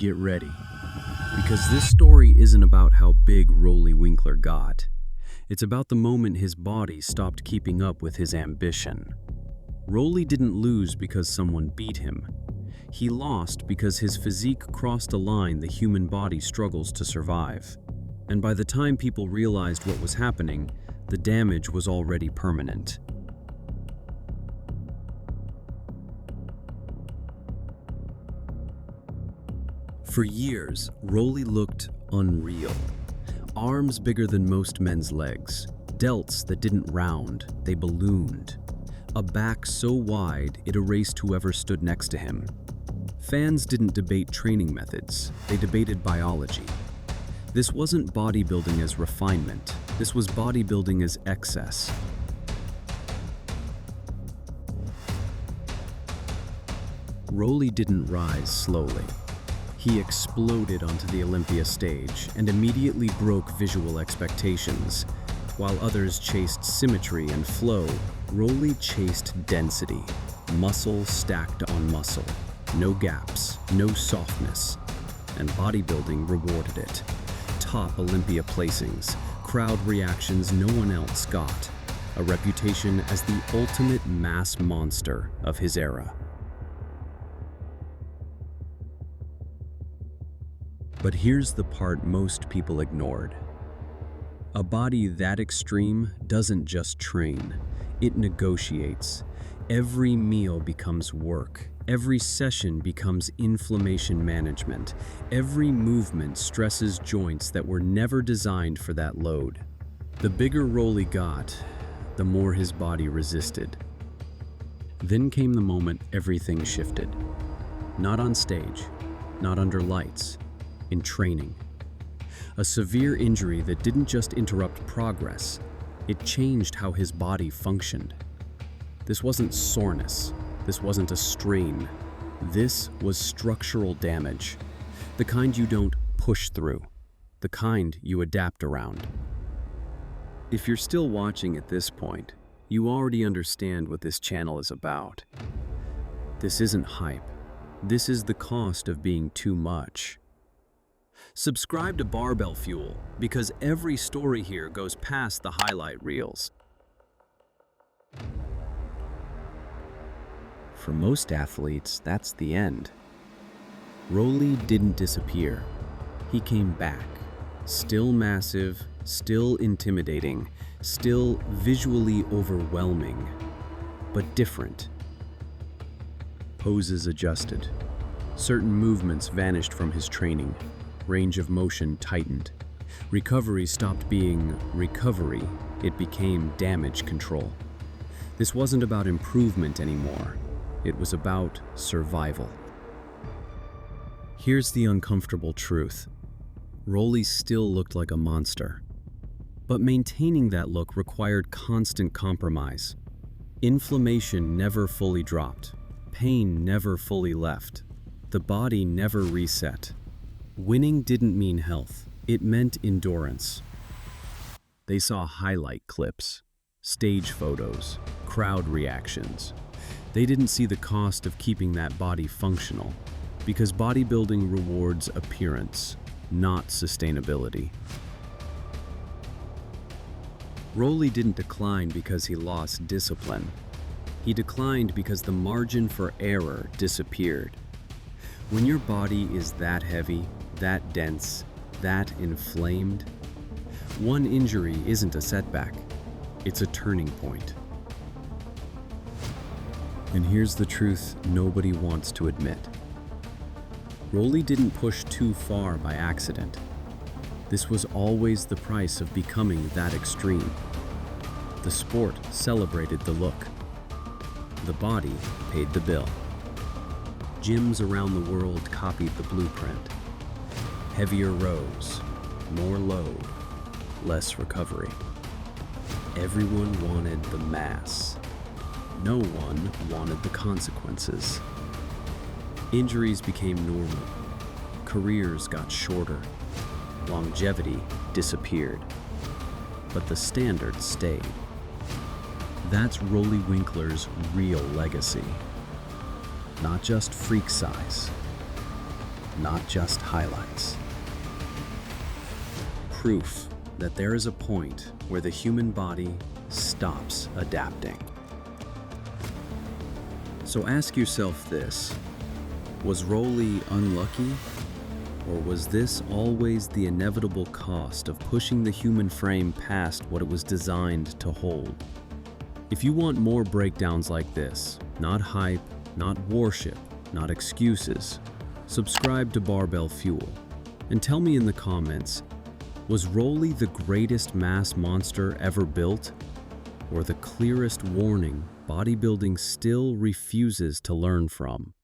get ready. Because this story isn't about how big Roelly Winklaar got. It's about the moment his body stopped keeping up with his ambition. Roelly didn't lose because someone beat him. He lost because his physique crossed a line the human body struggles to survive. And by the time people realized what was happening, the damage was already permanent. For years, Roelly looked unreal. Arms bigger than most men's legs, delts that didn't round, they ballooned. A back so wide it erased whoever stood next to him. Fans didn't debate training methods, they debated biology. This wasn't bodybuilding as refinement, this was bodybuilding as excess. Roelly didn't rise slowly. He exploded onto the Olympia stage and immediately broke visual expectations. While others chased symmetry and flow, Roelly chased density, muscle stacked on muscle. No gaps, no softness. And bodybuilding rewarded it. Top Olympia placings, crowd reactions no one else got. A reputation as the ultimate mass monster of his era. But here's the part most people ignored. A body that extreme doesn't just train, it negotiates. Every meal becomes work. Every session becomes inflammation management. Every movement stresses joints that were never designed for that load. The bigger Roelly got, the more his body resisted. Then came the moment everything shifted. Not on stage, not under lights, in training. A severe injury that didn't just interrupt progress, it changed how his body functioned. This wasn't soreness, this wasn't a strain. This was structural damage. The kind you don't push through, the kind you adapt around. If you're still watching at this point, you already understand what this channel is about. This isn't hype. This is the cost of being too much. Subscribe to Barbell Fuel because every story here goes past the highlight reels. For most athletes, that's the end. Roelly didn't disappear. He came back, still massive, still intimidating, still visually overwhelming, but different. Poses adjusted. Certain movements vanished from his training. Range of motion tightened. Recovery stopped being recovery, it became damage control. This wasn't about improvement anymore, it was about survival. Here's the uncomfortable truth. Roelly still looked like a monster. But maintaining that look required constant compromise. Inflammation never fully dropped. Pain never fully left. The body never reset. Winning didn't mean health, it meant endurance. They saw highlight clips, stage photos, crowd reactions. They didn't see the cost of keeping that body functional, because bodybuilding rewards appearance, not sustainability. Roelly didn't decline because he lost discipline. He declined because the margin for error disappeared. When your body is that heavy, that dense, that inflamed, one injury isn't a setback, it's a turning point. And here's the truth nobody wants to admit. Roelly didn't push too far by accident. This was always the price of becoming that extreme. The sport celebrated the look. The body paid the bill. Gyms around the world copied the blueprint. Heavier rows, more load, less recovery. Everyone wanted the mass. No one wanted the consequences. Injuries became normal. Careers got shorter. Longevity disappeared. But the standard stayed. That's Roelly Winklaar's real legacy. Not just freak size, not just highlights. Proof that there is a point where the human body stops adapting. So ask yourself this: was Roelly unlucky? Or was this always the inevitable cost of pushing the human frame past what it was designed to hold? If you want more breakdowns like this, not hype, not worship, not excuses, subscribe to Barbell Fuel. And tell me in the comments, was Roelly the greatest mass monster ever built? Or the clearest warning bodybuilding still refuses to learn from?